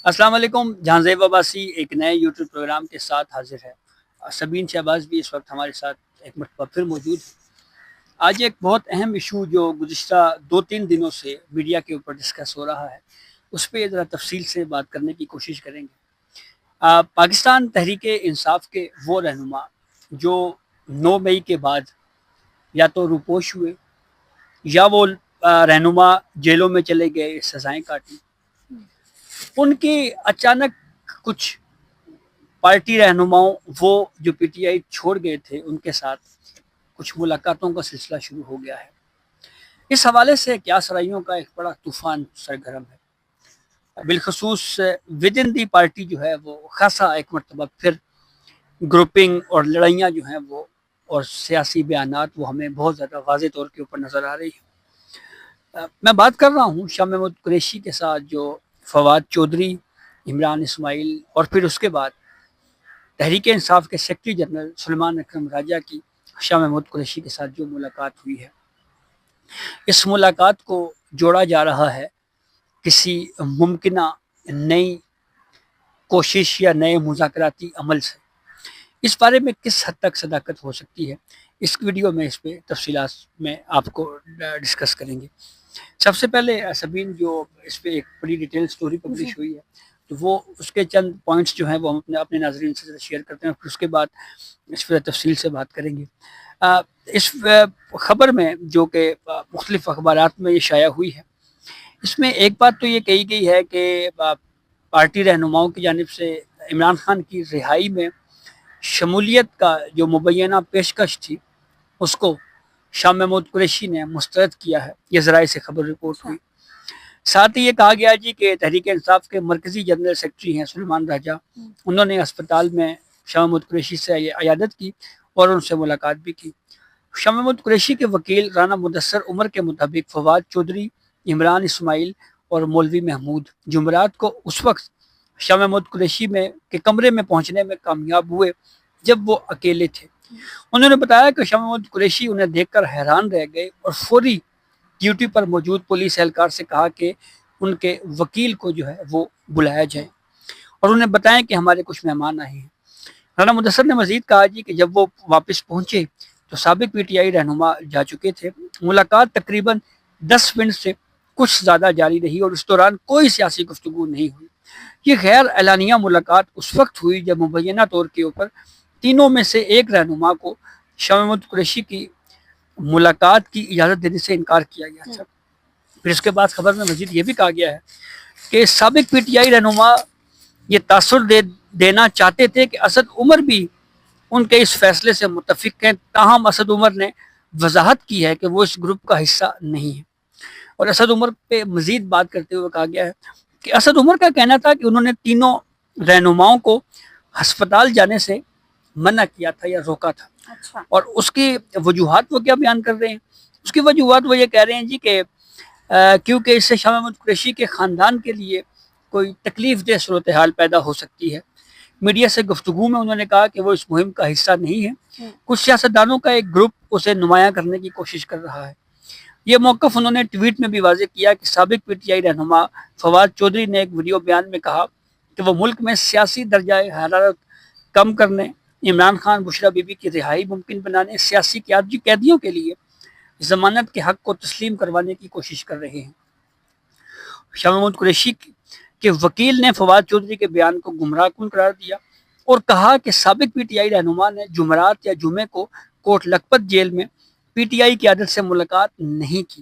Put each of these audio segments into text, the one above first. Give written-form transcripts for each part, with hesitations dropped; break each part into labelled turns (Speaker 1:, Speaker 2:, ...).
Speaker 1: السلام علیکم. جہاں زیب عباسی ایک نئے یوٹیوب پروگرام کے ساتھ حاضر ہے. سبین شہباز بھی اس وقت ہمارے ساتھ ایک مرتبہ پھر موجود ہے. آج ایک بہت اہم ایشو جو گزشتہ 2-3 دنوں سے میڈیا کے اوپر ڈسکس ہو رہا ہے اس پہ ذرا تفصیل سے بات کرنے کی کوشش کریں گے. پاکستان تحریک انصاف کے وہ رہنما جو 9 مئی کے بعد یا تو روپوش ہوئے یا وہ رہنما جیلوں میں چلے گئے سزائیں کاٹی، ان کی اچانک کچھ پارٹی رہنماؤں وہ جو پی ٹی آئی چھوڑ گئے تھے ان کے ساتھ کچھ ملاقاتوں کا سلسلہ شروع ہو گیا ہے. اس حوالے سے کیا سرائیوں کا ایک بڑا طوفان سرگرم ہے. بالخصوص ود ان دی پارٹی جو ہے وہ خاصا ایک مرتبہ پھر گروپنگ اور لڑائیاں جو ہیں وہ اور سیاسی بیانات وہ ہمیں بہت زیادہ واضح طور کے اوپر نظر آ رہی ہیں. میں بات کر رہا ہوں شاہ محمود قریشی کے ساتھ جو فواد چودھری، عمران اسماعیل اور پھر اس کے بعد تحریک انصاف کے سیکرٹری جنرل سلیمان اکرم راجہ کی شاہ محمود قریشی کے ساتھ جو ملاقات ہوئی ہے. اس ملاقات کو جوڑا جا رہا ہے کسی ممکنہ نئی کوشش یا نئے مذاکراتی عمل سے. اس بارے میں کس حد تک صداقت ہو سکتی ہے اس ویڈیو میں اس پہ تفصیلات میں آپ کو ڈسکس کریں گے. سب سے پہلے سبین جو اس پہ ایک بڑی ڈیٹیل سٹوری پبلش ہوئی ہے تو وہ اس کے چند پوائنٹس جو ہیں وہ ہم اپنے ناظرین سے شیئر کرتے ہیں، پھر اس کے بعد اس پہ تفصیل سے بات کریں گے. اس خبر میں جو کہ مختلف اخبارات میں یہ شائع ہوئی ہے، اس میں ایک بات تو یہ کہی گئی ہے کہ پارٹی رہنماؤں کی جانب سے عمران خان کی رہائی میں شمولیت کا جو مبینہ پیشکش تھی اس کو شاہ محمود قریشی نے مسترد کیا ہے. یہ ذرائع سے خبر رپورٹ ہوئی. ساتھ ہی یہ کہا گیا جی کہ تحریک انصاف کے مرکزی جنرل سیکرٹری ہیں سلیمان راجہ، انہوں نے اسپتال میں شاہ محمود قریشی سے عیادت کی اور ان سے ملاقات بھی کی. شاہ محمود قریشی کے وکیل رانا مدثر عمر کے مطابق فواد چودھری، عمران اسماعیل اور مولوی محمود جمعرات کو اس وقت شاہ محمود قریشی کے کمرے میں پہنچنے میں کامیاب ہوئے جب وہ اکیلے تھے. انہوں نے بتایا کہ شاہ محمود قریشی انہیں دیکھ کر حیران رہ گئے اور فوری ڈیوٹی پر موجود پولیس اہلکار سے کہا کہ ان کے وکیل کو جو ہے وہ بلایا جائے اور انہیں بتائیں کہ ہمارے کچھ مہمان آئے ہیں. رانا مدثر نے مزید کہا جی کہ جب وہ واپس پہنچے تو سابق پی ٹی آئی رہنما جا چکے تھے. ملاقات تقریباً 10 منٹ سے کچھ زیادہ جاری رہی اور اس دوران کوئی سیاسی گفتگو نہیں ہوئی. یہ غیر اعلانیہ ملاقات اس وقت ہوئی جب مبینہ طور کے اوپر تینوں میں سے ایک رہنما کو شاہ محمود قریشی کی ملاقات کی اجازت دینے سے انکار کیا گیا تھا. پھر اس کے بعد خبر میں مزید یہ بھی کہا گیا ہے کہ سابق پی ٹی آئی رہنما یہ تاثر دینا چاہتے تھے کہ اسد عمر بھی ان کے اس فیصلے سے متفق ہیں، تاہم اسد عمر نے وضاحت کی ہے کہ وہ اس گروپ کا حصہ نہیں ہے. اور اسد عمر پہ مزید بات کرتے ہوئے کہا گیا ہے کہ اسد عمر کا کہنا تھا کہ انہوں نے تینوں رہنماؤں کو ہسپتال جانے سے منع کیا تھا یا روکا تھا. اور اس کی وجوہات وہ کیا بیان کر رہے ہیں؟ اس کی وجوہات وہ یہ کہہ رہے ہیں جی کہ کیونکہ اس سے شاہ محمود قریشی کے خاندان کے لیے کوئی تکلیف دہ صورتحال پیدا ہو سکتی ہے. میڈیا سے گفتگو میں انہوں نے کہا کہ وہ اس مہم کا حصہ نہیں ہے. کچھ سیاستدانوں کا ایک گروپ اسے نمایاں کرنے کی کوشش کر رہا ہے. یہ موقف انہوں نے ٹویٹ میں بھی واضح کیا کہ سابق پی ٹی آئی رہنما فواد چودھری نے ایک ویڈیو بیان میں کہا کہ وہ ملک میں سیاسی درجہ حرارت کم کرنے، عمران خان بشرا بی بی کی رہائی ممکن بنانے، سیاسی قیدیوں کے لیے ضمانت کے حق کو تسلیم کروانے کی کوشش کر رہے ہیں. شاہ محمود قریشی کے وکیل نے فواد چودھری کے بیان کو گمراہ کن قرار دیا اور کہا کہ سابق پی ٹی آئی رہنما نے جمعرات یا جمعے کو کوٹ لکھپت جیل میں پی ٹی آئی قیادت سے ملاقات نہیں کی.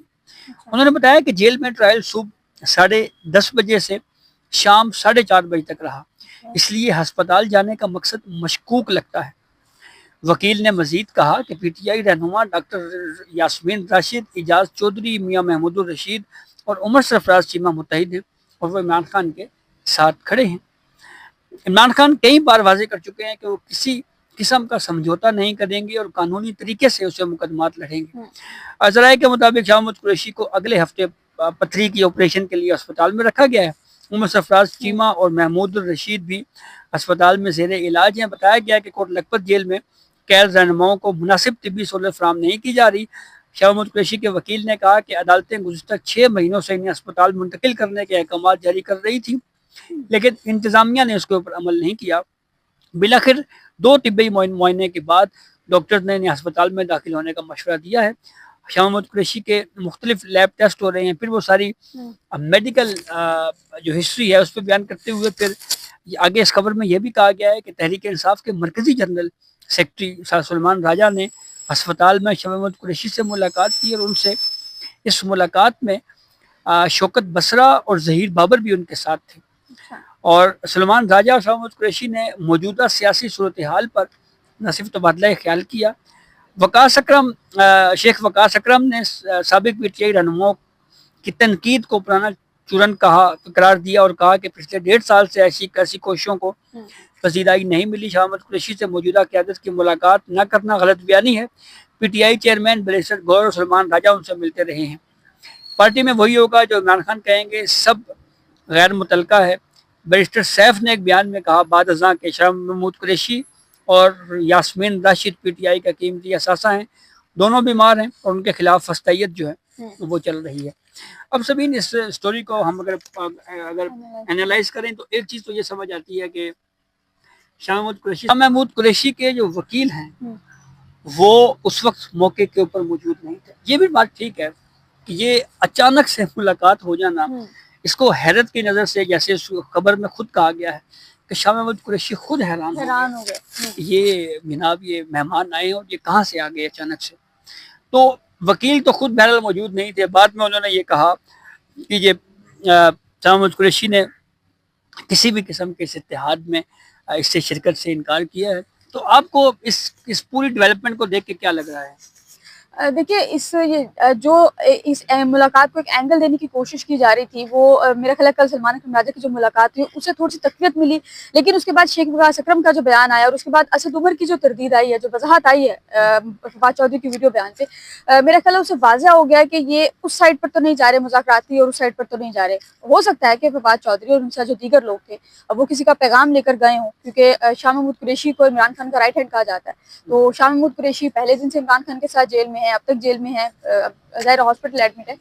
Speaker 1: انہوں نے بتایا کہ جیل میں ٹرائل صبح 10:30 بجے سے شام 4:30 بجے تک رہا، اس لیے ہسپتال جانے کا مقصد مشکوک لگتا ہے. وکیل نے مزید کہا کہ پی ٹی آئی رہنما ڈاکٹر یاسمین راشد، اعجاز چودھری، میاں محمود الرشید اور عمر سرفراز چیمہ متحد ہیں اور وہ عمران خان کے ساتھ کھڑے ہیں. عمران خان کئی بار واضح کر چکے ہیں کہ وہ کسی قسم کا سمجھوتا نہیں کریں گے اور قانونی طریقے سے اسے مقدمات لڑیں گے. ذرائع کے مطابق شاہ محمود قریشی کو اگلے ہفتے پتھری کی آپریشن کے لیے اسپتال میں رکھا گیا ہے. عمر سرفراز چیمہ اور محمود الرشید بھی اسپتال میں زیر علاج ہیں. بتایا گیا کہ کوٹ لکھپت جیل میں قید رہنماؤں کو مناسب طبی سہولت فراہم نہیں کی جا رہی. شاہ محمود قریشی کے وکیل نے کہا کہ عدالتیں گزشتہ 6 مہینوں سے انہیں اسپتال منتقل کرنے کے احکامات جاری کر رہی تھیں لیکن انتظامیہ نے اس کے اوپر عمل نہیں کیا. بالآخر 2 طبی معائنے کے بعد ڈاکٹر نے انہیں ہسپتال میں داخل ہونے کا مشورہ دیا ہے. شاہ محمود قریشی کے مختلف لیب ٹیسٹ ہو رہے ہیں. پھر وہ ساری میڈیکل جو ہسٹری ہے اس پہ بیان کرتے ہوئے پھر آگے اس خبر میں یہ بھی کہا گیا ہے کہ تحریک انصاف کے مرکزی جنرل سیکرٹری سر سلمان راجہ نے ہسپتال میں شاہ محمود قریشی سے ملاقات کی، اور ان سے اس ملاقات میں شوکت بصرہ اور ظہیر بابر بھی ان کے ساتھ تھے. اور سلمان راجہ اور شاہ محمود قریشی نے موجودہ سیاسی صورتحال پر نہ صرف تبادلہ خیال کیا. شیخ وقاص اکرم نے سابق پی ٹی آئی رہنماؤں کی تنقید کو پرانا چورن قرار دیا اور کہا کہ پچھلے 1.5 سال سے ایسی کوششوں کو پذیرائی نہیں ملی. شاہ محمود قریشی سے موجودہ قیادت کی ملاقات نہ کرنا غلط بیانی ہے. P T I chairman barrister گور اور سلمان راجہ ان سے ملتے رہے ہیں. پارٹی میں وہی ہوگا جو عمران خان کہیں گے، سب غیر متعلقہ ہے. بیرسٹر سیف نے ایک بیان میں کہا بعد ازاں کہ شاہ محمود قریشی اور Yasmin Rashid P T I کا قیمتی اثاثہ ہیں، دونوں بیمار ہیں اور ان کے خلاف فسطائیت جو ہے وہ چل رہی ہے. اب سبین اس سٹوری کو ہم اگر انالائز کریں تو ایک چیز تو یہ سمجھ آتی ہے کہ شاہ محمود قریشی کے جو وکیل ہیں وہ اس وقت موقع کے اوپر موجود نہیں تھے. یہ بھی بات ٹھیک ہے کہ یہ اچانک سے ملاقات ہو جانا اس کو حیرت کی نظر سے، جیسے اس خبر میں خود کہا گیا ہے کہ شاہ محمود قریشی خود حیران ہو گئے یہ جناب یہ مہمان آئے اور یہ کہاں سے آ گئے اچانک سے. تو وکیل تو خود بہرحال موجود نہیں تھے. بعد میں انہوں نے یہ کہا کہ یہ شاہ محمود قریشی نے کسی بھی قسم کے اس اتحاد میں اس سے شرکت سے انکار کیا ہے. تو آپ کو اس پوری ڈیولپمنٹ کو دیکھ کے کیا لگ رہا ہے؟
Speaker 2: دیکھیے اس ملاقات کو ایک اینگل دینے کی کوشش کی جا رہی تھی، وہ میرا خیال ہے کل سلمان اکرم راجہ کی جو ملاقات تھی اسے تھوڑی سی تقویت ملی، لیکن اس کے بعد شیخ وقاص اکرم کا جو بیان آیا اور اس کے بعد اسد عمر کی جو تردید آئی ہے، جو وضاحت آئی ہے فواد چودھری کی ویڈیو بیان سے، میرا خیال ہے اسے واضح ہو گیا کہ یہ اس سائڈ پر تو نہیں جا رہے مذاکراتی اور اس سائڈ پر تو نہیں جا رہے. ہو سکتا ہے کہ فواد چودھری اور ان سے جو دیگر لوگ تھے وہ کسی کا پیغام لے کر گئے ہوں، کیونکہ شاہ محمود قریشی کو عمران خان کا رائٹ ہینڈ کہا جاتا ہے. تو شاہ محمود قریشی پہلے دن سے عمران خان کے ساتھ جیل میں ہے، اب تک جیل میں ہے، ظاہر ہاسپٹل ایڈمٹ ہے.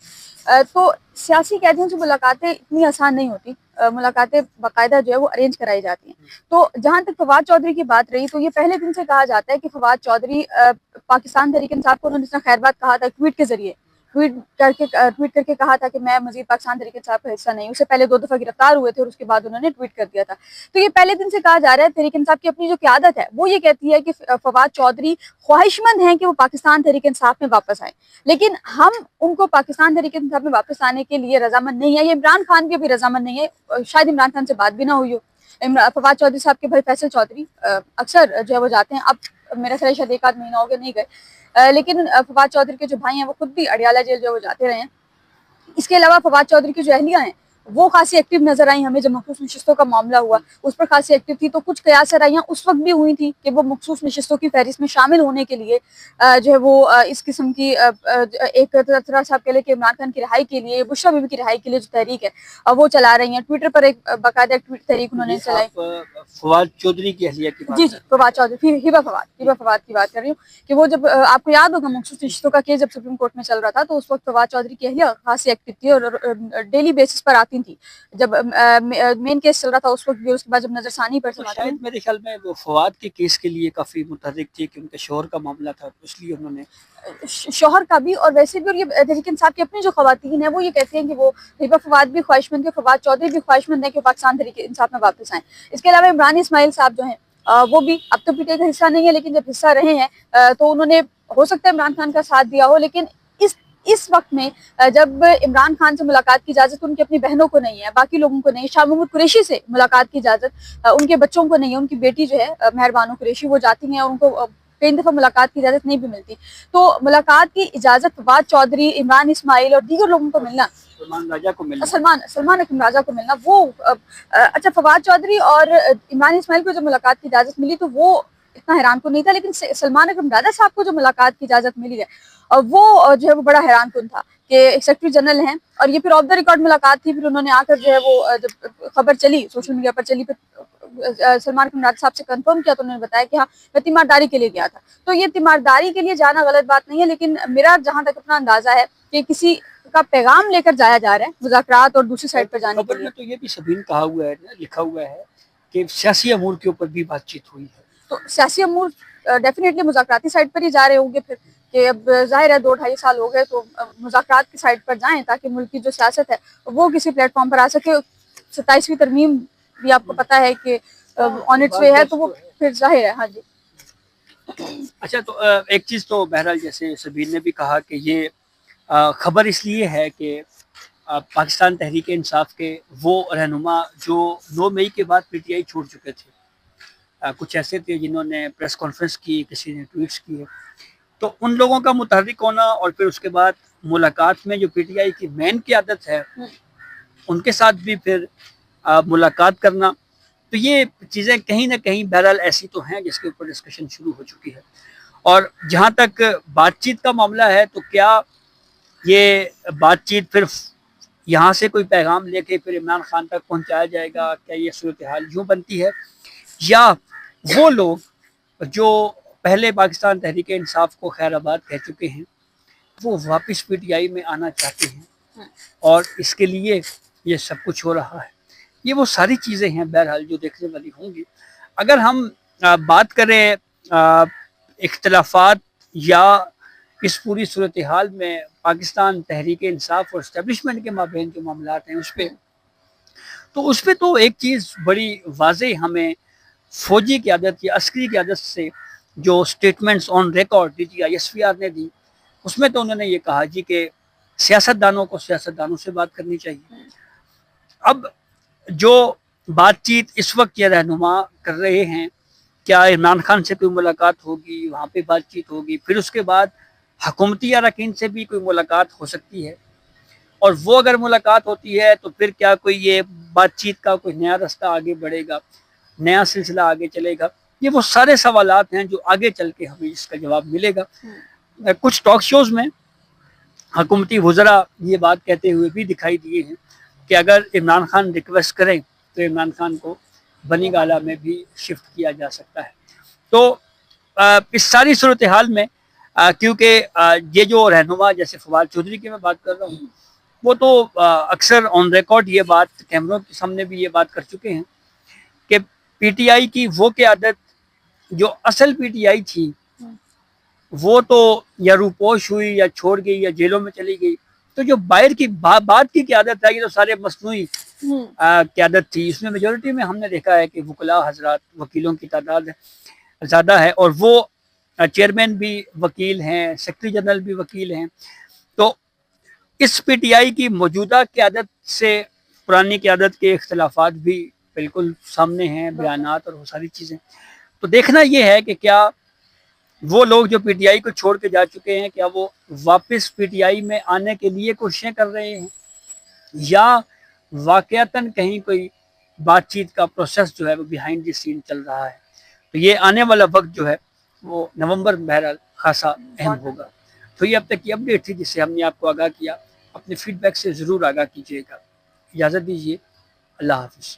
Speaker 2: تو سیاسی قیدیوں سے ملاقاتیں اتنی آسان نہیں ہوتی، ملاقاتیں باقاعدہ جو ہے وہ ارینج کرائی جاتی ہیں. تو جہاں تک فواد چودھری کی بات رہی تو یہ پہلے دن سے کہا جاتا ہے کہ فواد چودھری پاکستان تحریک انصاف کو انہوں نے خیر بات کہا تھا ٹویٹ کے ذریعے، ٹویٹ کر کے کہا تھا کہ میں مزید پاکستان تحریک انصاف کا حصہ نہیں. اس سے پہلے 2 دفعہ گرفتار ہوئے تھے اور اس کے بعد انہوں نے ٹویٹ کر دیا تھا. تو یہ پہلے دن سے کہا جا رہا ہے تحریک انصاف کی اپنی جو قیادت ہے وہ یہ کہتی ہے کہ فواد چودھری خواہش مند ہیں کہ وہ پاکستان تحریک انصاف میں واپس آئیں، لیکن ہم ان کو پاکستان تحریک انصاف میں واپس آنے کے لیے رضامند نہیں ہے. یہ عمران خان کے بھی رضامند نہیں ہے، شاید عمران خان سے بات بھی نہ ہوئی ہو. فواد چودھری صاحب کے بھائی فیصل چودھری اکثر جو ہے وہ جاتے ہیں، اب میرا خیال شاید 1 آدھ مہینہ ہو گیا نہیں گئے، لیکن فواد چودھری کے جو بھائی ہیں وہ خود بھی اڈیالہ جیل جو ہے وہ جاتے رہے ہیں. اس کے علاوہ فواد چودھری کی جو اہلیہ ہیں وہ خاصی ایکٹیو نظر آئی ہمیں. جب مخصوص نشستوں کا معاملہ ہوا اس پر خاصی ایکٹیو تھی. تو کچھ قیاس سرائیاں اس وقت بھی ہوئی تھی کہ وہ مخصوص نشستوں کی فہرست میں شامل ہونے کے لیے جو ہے وہ اس قسم کی ایک طرح صاحب کہہ لے کہ عمران خان کی رہائی کے لیے، بشریٰ بی بی کی رہائی کے لیے جو تحریک ہے وہ چلا رہی ہیں. ٹویٹر پر ایک باقاعدہ تحریک انہوں نے چلائی.
Speaker 1: فواد چودھری کی اہلیہ کی بات؟
Speaker 2: جی فواد چودھری، ہبہ فواد کی بات کر رہی ہوں کہ وہ جب آپ کو یاد ہوگا مخصوص نشستوں کا کیس جب سپریم کورٹ میں چل رہا تھا تو اس وقت فواد چودھری کی اہلیہ خاصی ایکٹیو تھی اور ڈیلی بیسس پر آتی تھی. جب مین کیس چل رہا تھا اس وقت بھی، اس کے بعد جب نظر ثانی پر
Speaker 1: شاید میرے خیال میں وہ فواد کے کیس کے لیے کافی متحرک تھی کہ ان کے شوہر کا معاملہ تھا، اس لیے انہوں نے
Speaker 2: شوہر کا بھی اور ویسے بھی. اور یہ تحریک انصاف کی اپنی جو خواتین ہیں وہ یہ کہتی ہیں کہ وہ ہبہ فواد بھی خواہش مند ہے، فواد چودھری بھی خواہش مند ہے کہ پاکستان تحریک انصاف میں واپس آئیں. اس کے علاوہ عمران اسماعیل صاحب جو ہیں وہ بھی اب تو پی ٹی آئی کا حصہ نہیں ہے، لیکن جب حصہ رہے ہیں تو انہوں نے ہو سکتا ہے عمران خان کا ساتھ دیا ہو. لیکن اس وقت میں جب عمران خان سے ملاقات کی اجازت ان کی اپنی بہنوں کو نہیں ہے، باقی لوگوں کو نہیں ہے، شاہ محمود قریشی سے ملاقات کی اجازت ان کے بچوں کو نہیں ہے، ان کی بیٹی جو ہے مہر بانو قریشی وہ جاتی ہیں اور ان کو کئی دفعہ ملاقات کی اجازت نہیں بھی ملتی. تو ملاقات کی اجازت فواد چودھری، عمران اسماعیل اور دیگر لوگوں کو ملنا، سلمان اکرم راجہ کو ملنا، وہ اچھا فواد چودھری اور عمران اسماعیل کو جو ملاقات کی اجازت ملی تو وہ اتنا حیران کو نہیں تھا، لیکن سلمان اکرم راجہ صاحب کو جو ملاقات کی اجازت ملی ہے وہ جو ہے وہ بڑا حیران کن تھا کہ ایک سیکرٹری جنرل ہیں اور یہ پھر آف دا ریکارڈ ملاقات تھی. پھر انہوں نے آ کر جو ہے وہ جب خبر چلی سوشل میڈیا پر چلی پھر سلمان اکرم راجہ صاحب سے کنفرم کیا تو انہوں نے بتایا کہ ہاں میں تیمارداری کے لیے گیا تھا. تو یہ تیمارداری کے لیے جانا غلط بات نہیں ہے، لیکن میرا جہاں تک اپنا اندازہ ہے کہ کسی کا پیغام لے کر جایا جا رہا ہے مذاکرات اور دوسری سائڈ پر جانے کے
Speaker 1: خبر
Speaker 2: لیے.
Speaker 1: میں تو یہ بھی سبین کہا ہوا ہے، لکھا ہوا ہے کہ سیاسی امور کے اوپر بھی بات چیت ہوئی ہے.
Speaker 2: تو سیاسی امور ڈیفینیٹلی مذاکراتی سائڈ پر ہی جا رہے ہوں گے پھر، کہ اب ظاہر ہے 2-2.5 سال ہو گئے تو مذاکرات کی سائڈ پر جائیں تاکہ ملک کی جو سیاست ہے وہ کسی پلیٹ فارم پر آ سکے. 27ویں ترمیم بھی آپ کو پتہ ہے کہ آن اٹس وے ہے، تو وہ پھر ظاہر ہے. ہاں جی.
Speaker 1: اچھا، تو ایک چیز تو بہرحال جیسے سبین نے بھی کہا کہ یہ خبر اس لیے ہے کہ پاکستان تحریک انصاف کے وہ رہنما جو 9 مئی کے بعد پی ٹی آئی چھوڑ چکے تھے، کچھ ایسے تھے جنہوں نے پریس کانفرنس کی، کسی نے ٹویٹس کیے، تو ان لوگوں کا متحرک ہونا اور پھر اس کے بعد ملاقات میں جو پی ٹی آئی کی مین قیادت ہے ان کے ساتھ بھی پھر ملاقات کرنا، تو یہ چیزیں کہیں نہ کہیں بہرحال ایسی تو ہیں جس کے اوپر ڈسکشن شروع ہو چکی ہے. اور جہاں تک بات چیت کا معاملہ ہے تو کیا یہ بات چیت پھر یہاں سے کوئی پیغام لے کے پھر عمران خان تک پہنچایا جائے گا؟ کیا یہ صورتحال یوں بنتی ہے، یا وہ لوگ جو پہلے پاکستان تحریک انصاف کو خیر آباد کہہ چکے ہیں وہ واپس پی ٹی آئی میں آنا چاہتے ہیں اور اس کے لیے یہ سب کچھ ہو رہا ہے؟ یہ وہ ساری چیزیں ہیں بہرحال جو دیکھنے والی ہوں گی. اگر ہم بات کریں اختلافات یا اس پوری صورتحال میں پاکستان تحریک انصاف اور اسٹیبلشمنٹ کے مابین جو معاملات ہیں اس پہ تو ایک چیز بڑی واضح ہمیں فوجی قیادت یا عسکری قیادت سے جو statements on record D G I S P R نے دی، اس میں تو انہوں نے یہ کہا جی کہ سیاستدانوں کو سیاستدانوں سے بات کرنی چاہیے. اب جو بات چیت اس وقت یہ رہنما کر رہے ہیں، کیا عمران خان سے کوئی ملاقات ہوگی، وہاں پہ بات چیت ہوگی، پھر اس کے بعد حکومتی اراکین سے بھی کوئی ملاقات ہو سکتی ہے، اور وہ اگر ملاقات ہوتی ہے تو پھر کیا کوئی یہ بات چیت کا کوئی نیا رستہ آگے بڑھے گا، نیا سلسلہ آگے چلے گا؟ یہ وہ سارے سوالات ہیں جو آگے چل کے ہمیں اس کا جواب ملے گا. کچھ ٹاک شوز میں حکومتی وزراء یہ بات کہتے ہوئے بھی دکھائی دیے ہیں کہ اگر عمران خان ریکویسٹ کریں تو عمران خان کو بنی گالہ میں بھی شفٹ کیا جا سکتا ہے. تو اس ساری صورتحال میں کیونکہ یہ جو رہنما جیسے فواد چودھری کی میں بات کر رہا ہوں، وہ تو اکثر آن ریکارڈ یہ بات کیمروں کے سامنے بھی یہ بات کر چکے ہیں کہ پی ٹی آئی کی وہ قیادت جو اصل پی ٹی آئی تھی وہ تو یا روپوش ہوئی یا چھوڑ گئی یا جیلوں میں چلی گئی، تو جو باہر کی بات کی قیادت ہے یہ تو سارے مصنوعی قیادت تھی. اس میں میجورٹی میں ہم نے دیکھا ہے کہ وکلاء حضرات، وکیلوں کی تعداد زیادہ ہے، اور وہ چیئرمین بھی وکیل ہیں، سیکرٹری جنرل بھی وکیل ہیں. تو اس پی ٹی آئی کی موجودہ قیادت سے پرانی قیادت کے اختلافات بھی بالکل سامنے ہیں، بیانات اور وہ ساری چیزیں. تو دیکھنا یہ ہے کہ کیا وہ لوگ جو پی ٹی آئی کو چھوڑ کے جا چکے ہیں کیا وہ واپس پی ٹی آئی میں آنے کے لیے کوششیں کر رہے ہیں، یا واقعتاً کہیں کوئی بات چیت کا پروسیس جو ہے وہ بیہائنڈ دی سین چل رہا ہے. تو یہ آنے والا وقت جو ہے وہ نومبر بہرحال خاصا اہم ہوگا. تو یہ اب تک کی اپڈیٹ تھی جس سے ہم نے آپ کو آگاہ کیا. اپنے فیڈ بیک سے ضرور آگاہ کیجیے گا. اجازت دیجیے، اللہ حافظ.